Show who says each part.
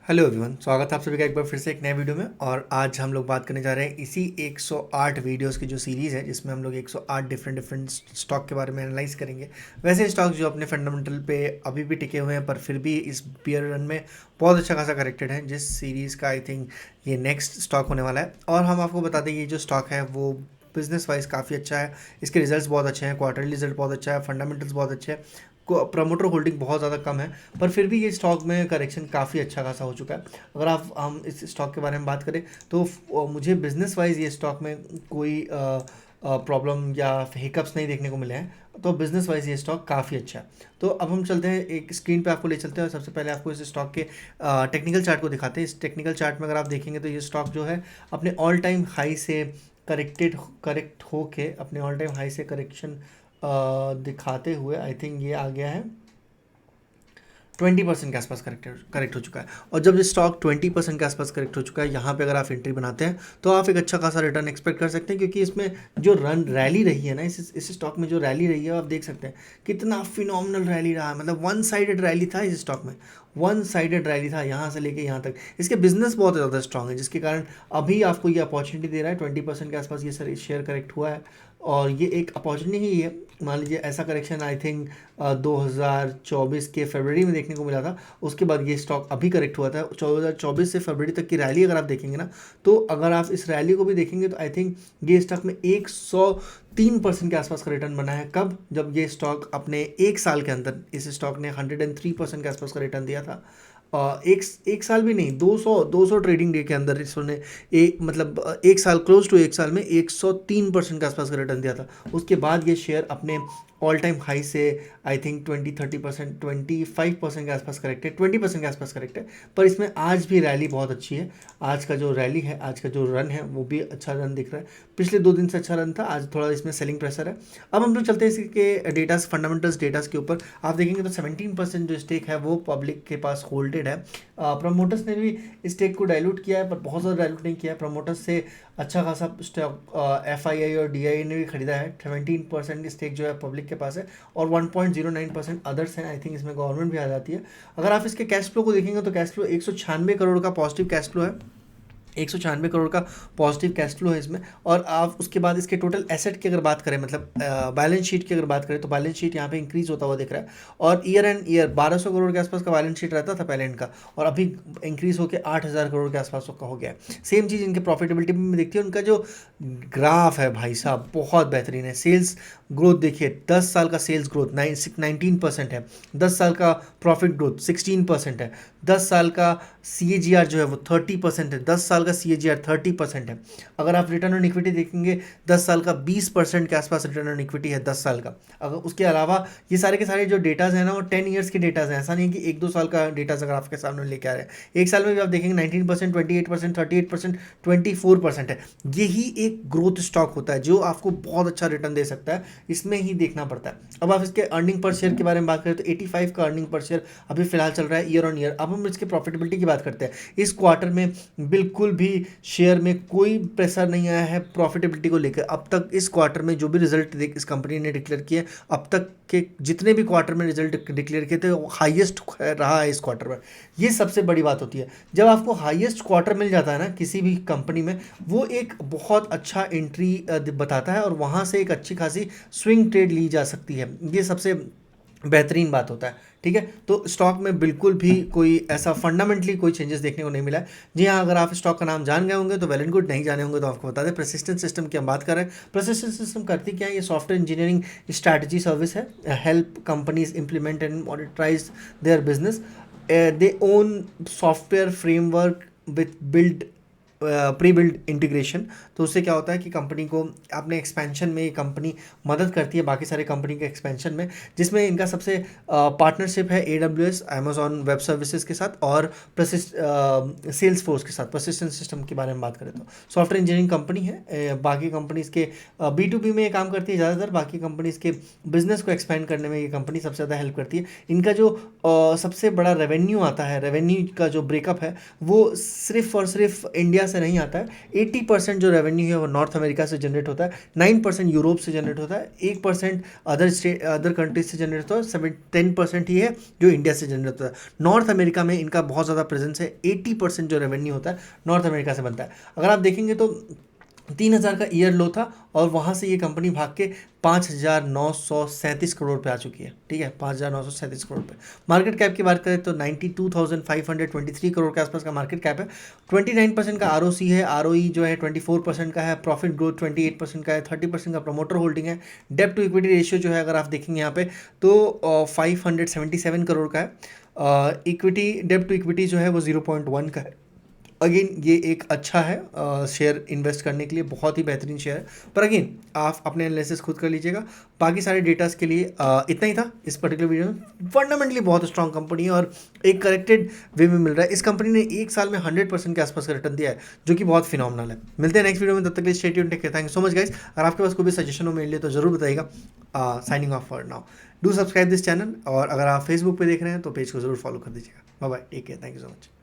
Speaker 1: Hello everyone, स्वागत है आप सभी का एक बार फिर से एक नए वीडियो में। और आज हम लोग बात करने जा रहे हैं इसी 108 वीडियोस की जो सीरीज़ है, जिसमें हम लोग 108 डिफरेंट स्टॉक के बारे में एनालाइज करेंगे। वैसे स्टॉक जो अपने फंडामेंटल पे अभी भी टिके हुए हैं, पर फिर भी इस बियर रन में बहुत अच्छा खासा करेक्टेड है, जिस सीरीज़ का आई थिंक ये नेक्स्ट स्टॉक होने वाला है। और हम आपको बता दें, ये जो स्टॉक है वो बिजनेस वाइज काफ़ी अच्छा है। इसके रिजल्ट्स बहुत अच्छे हैं, क्वार्टरली रिजल्ट बहुत अच्छा है, फंडामेंटल्स बहुत अच्छे हैं, प्रमोटर होल्डिंग बहुत ज़्यादा कम है। पर फिर भी ये स्टॉक में करेक्शन काफ़ी अच्छा खासा हो चुका है। अगर आप हम इस स्टॉक के बारे में बात करें तो मुझे बिजनेस वाइज ये स्टॉक में कोई प्रॉब्लम या हिकअप्स नहीं देखने को मिले हैं। तो बिजनेस वाइज ये स्टॉक काफ़ी अच्छा है। तो अब हम चलते हैं, एक स्क्रीन पे आपको ले चलते हैं और सबसे पहले आपको इस स्टॉक के टेक्निकल चार्ट को दिखाते हैं। इस टेक्निकल चार्ट में अगर आप देखेंगे तो ये स्टॉक जो है अपने ऑल टाइम हाई से करेक्ट होके अपने ऑल टाइम हाई से करेक्शन दिखाते हुए आई थिंक ये आ गया है 20% के आसपास करेक्ट हो चुका है। और जब ये स्टॉक 20% के आसपास करेक्ट हो चुका है, यहाँ पे अगर आप एंट्री बनाते हैं तो आप एक अच्छा खासा रिटर्न एक्सपेक्ट कर सकते हैं, क्योंकि इसमें जो रैली रही है ना, इस स्टॉक में जो रैली रही है आप देख सकते हैं कितना फिनोमिनल रैली रहा है। मतलब वन साइडेड रैली था इस स्टॉक में, वन साइडेड रैली था यहाँ से लेके यहाँ तक। इसके बिजनेस बहुत ज़्यादा स्ट्रांग है, जिसके कारण अभी आपको ये अपॉर्चुनिटी दे रहा है। 20% के आसपास ये शेयर करेक्ट हुआ है और ये एक अपॉर्चुनिटी ही है। मान लीजिए ऐसा करेक्शन आई थिंक 2024 के फरवरी में देखने को मिला था। उसके बाद ये स्टॉक अभी करेक्ट हुआ था। 2024 से फरवरी तक की रैली अगर आप देखेंगे ना, तो अगर आप इस रैली को भी देखेंगे तो आई थिंक ये स्टॉक में 103% के आसपास का रिटर्न बना है। कब? जब ये स्टॉक अपने एक साल के अंदर, इस स्टॉक ने 103% के आसपास का रिटर्न दिया था। एक साल भी नहीं, 200 ट्रेडिंग डे के अंदर इसने एक साल, क्लोज टू एक साल में 103% के आसपास का रिटर्न दिया था। उसके बाद ये शेयर अपने ऑल टाइम हाई से आई थिंक 20-30%, 25% के आसपास करेक्ट है, 20% के आसपास करेक्ट है। पर इसमें आज भी रैली बहुत अच्छी है। आज का जो रैली है, आज का जो रन है वो भी अच्छा रन दिख रहा है। पिछले 2 दिन से अच्छा रन था, आज थोड़ा इसमें सेलिंग प्रेशर है। अब हम लोग चलते हैं इसके डेटास, फंडामेंटल्स डेटास के ऊपर। आप देखेंगे तो 17% जो स्टेक है वो पब्लिक के पास होल्डेड है। प्रमोटर्स ने भी स्टेक को डाइल्यूट किया है, पर बहुत ज़्यादा डाइल्यूट नहीं किया है। प्रमोटर्स से अच्छा खासा स्टॉक FII और DII ने भी खरीदा है। 17% स्टेक जो है पब्लिक के पास है और 1.09% अदर्स हैं। आई थिंक इसमें गवर्नमेंट भी आ जाती है। अगर आप इसके कैश फ्लो को देखेंगे तो कैश फ्लो 196 करोड़ का पॉजिटिव कैश फ्लो है। 196 करोड़ का पॉजिटिव कैश फ्लो है इसमें। और आप उसके बाद इसके टोटल एसेट की अगर बात करें, मतलब बैलेंस शीट की अगर बात करें, तो बैलेंस शीट यहाँ पे इंक्रीज होता हुआ दिख रहा है। और ईयर एंड ईयर 1200 करोड़ के आसपास का बैलेंस शीट रहता था पहले इनका, और अभी इंक्रीज होकर 8000 करोड़ के आसपास का हो गया है। सेम चीज़ इनके प्रॉफिटेबिलिटी में दिखती है। उनका जो ग्राफ है भाई साहब बहुत बेहतरीन है। सेल्स ग्रोथ देखिए, 10 साल का सेल्स ग्रोथ 19% है। 10 साल का प्रॉफिट ग्रोथ 16% है। 10 साल का CAGR जो है वो 30% है। 10 साल का CAGR 30% है। अगर आप रिटर्न ऑन इक्विटी देखेंगे, 10 साल का 20% के आसपास रिटर्न ऑन इक्विटी है 10 साल का। अगर उसके अलावा ये सारे के सारे जो डेटाज हैं ना, वो 10 ईयर्स के डेटाज हैं। ऐसा नहीं है कि 1-2 साल का डेटाज अगर आपके सामने लेके आ रहे हैं। एक साल में भी आप देखेंगे 19%, 28%, 38%, 24% है। यही एक ग्रोथ स्टॉक होता है जो आपको बहुत अच्छा रिटर्न दे सकता है। इसमें ही देखना पड़ता है। अब आप इसके अर्निंग पर शेयर के बारे में बात करें तो 85 का अर्निंग पर शेयर अभी फिलहाल चल रहा है ईयर ऑन ईयर। अब हम इसके प्रॉफिटेबिलिटी की बात करते हैं। इस क्वार्टर में बिल्कुल भी शेयर में कोई प्रेशर नहीं आया है प्रॉफिटेबिलिटी को लेकर। अब तक इस क्वार्टर में जो भी रिजल्ट इस कंपनी ने डिक्लेयर किए, अब तक के जितने भी क्वार्टर में रिजल्ट डिक्लेयर किए थे, वो हाईएस्ट रहा है इस क्वार्टर में। ये सबसे बड़ी बात होती है। जब आपको हाईएस्ट क्वार्टर मिल जाता है ना किसी भी कंपनी में, वो एक बहुत अच्छा एंट्री बताता है और वहाँ से एक अच्छी खासी स्विंग ट्रेड ली जा सकती है। ये सबसे बेहतरीन बात होता है। ठीक है, तो स्टॉक में बिल्कुल भी कोई ऐसा फंडामेंटली कोई चेंजेस देखने को नहीं मिला है। जी हाँ, अगर आप स्टॉक का नाम जान गए होंगे तो वेल एंड गुड, नहीं जाने होंगे तो आपको बता दें। परसिस्टेंट सिस्टम की हम बात कर रहे हैं। परसिस्टेंट सिस्टम करती क्या है? ये सॉफ्टवेयर इंजीनियरिंग स्ट्रैटेजी सर्विस है। Help companies implement and monetize their business. They own software framework with build pre build integration. तो उससे क्या होता है कि कंपनी को अपने एक्सपेंशन में ये कंपनी मदद करती है बाकी सारे कंपनी के एक्सपेंशन में, जिसमें इनका सबसे पार्टनरशिप है AWS अमेजॉन वेब सर्विसेज के साथ और सेल्स फोर्स के साथ। परसिस्टेंट सिस्टम के बारे में बात करें तो सॉफ्टवेयर इंजीनियरिंग कंपनी है। बाकी कंपनीज के B2B में ये काम करती है ज़्यादातर। बाकी कंपनीज के बिजनेस को एक्सपेंड करने में ये कंपनी सबसे ज़्यादा हेल्प करती है। इनका जो सबसे बड़ा रेवेन्यू आता है, रेवेन्यू का जो ब्रेकअप है, वो सिर्फ और सिर्फ इंडिया से नहीं आता है। 80% जो रेवेन्यू है वो नॉर्थ अमेरिका से जनरेट होता है, 9% यूरोप से जनरेट होता है, 1% अदर कंट्रीज से जनरेट होता है, 10% ही है जो इंडिया से जनरेट होता है। नॉर्थ अमेरिका में इनका बहुत ज़्यादा प्रेजेंस है, 80% जो रेवेन्यू होता है नॉर्थ अमेरिका से बनता है। अगर आप देखेंगे तो 3000 का ईयर लो था और वहाँ से ये कंपनी भाग के 5937 करोड़ पे आ चुकी है। ठीक है, 5937 करोड़ पे। मार्केट कैप की बात करें तो 92,523 करोड़ के आसपास का मार्केट कैप है। 29% का आरओसी है, आरओई जो है 24% का है, प्रॉफिट ग्रोथ 28% का है, 30% का प्रमोटर होल्डिंग है। डेब्ट टू इक्विटी रेशियो जो है अगर आप देखेंगे यहाँ पे तो 577 करोड़ का है। इक्विटी डेब्ट टू इक्विटी जो है वो 0.1 का है। अगेन ये एक अच्छा है शेयर इन्वेस्ट करने के लिए, बहुत ही बेहतरीन शेयर है। पर अगेन आप अपने एनालिसिस खुद कर लीजिएगा। बाकी सारे डेटास के लिए इतना ही था इस पर्टिकुलर वीडियो में। फंडामेंटली बहुत स्ट्रॉन्ग कंपनी है और एक करेक्टेड वे में मिल रहा है। इस कंपनी ने एक साल में 100% के आसपास का रिटर्न दिया है, जो कि बहुत फिनोमिनल है। मिलते हैं नेक्स्ट वीडियो में, तब तक के लिए stay tuned, take care, thank you so much guys. अगर आपके पास कोई भी सजेशन हो मेरे लिए तो जरूर बताइएगा। Signing off for now, do subscribe this channel, और अगर आप फेसबुक पे देख रहे हैं तो पेज को जरूर फॉलो कर दीजिएगा। Bye bye, take care, thank you so much.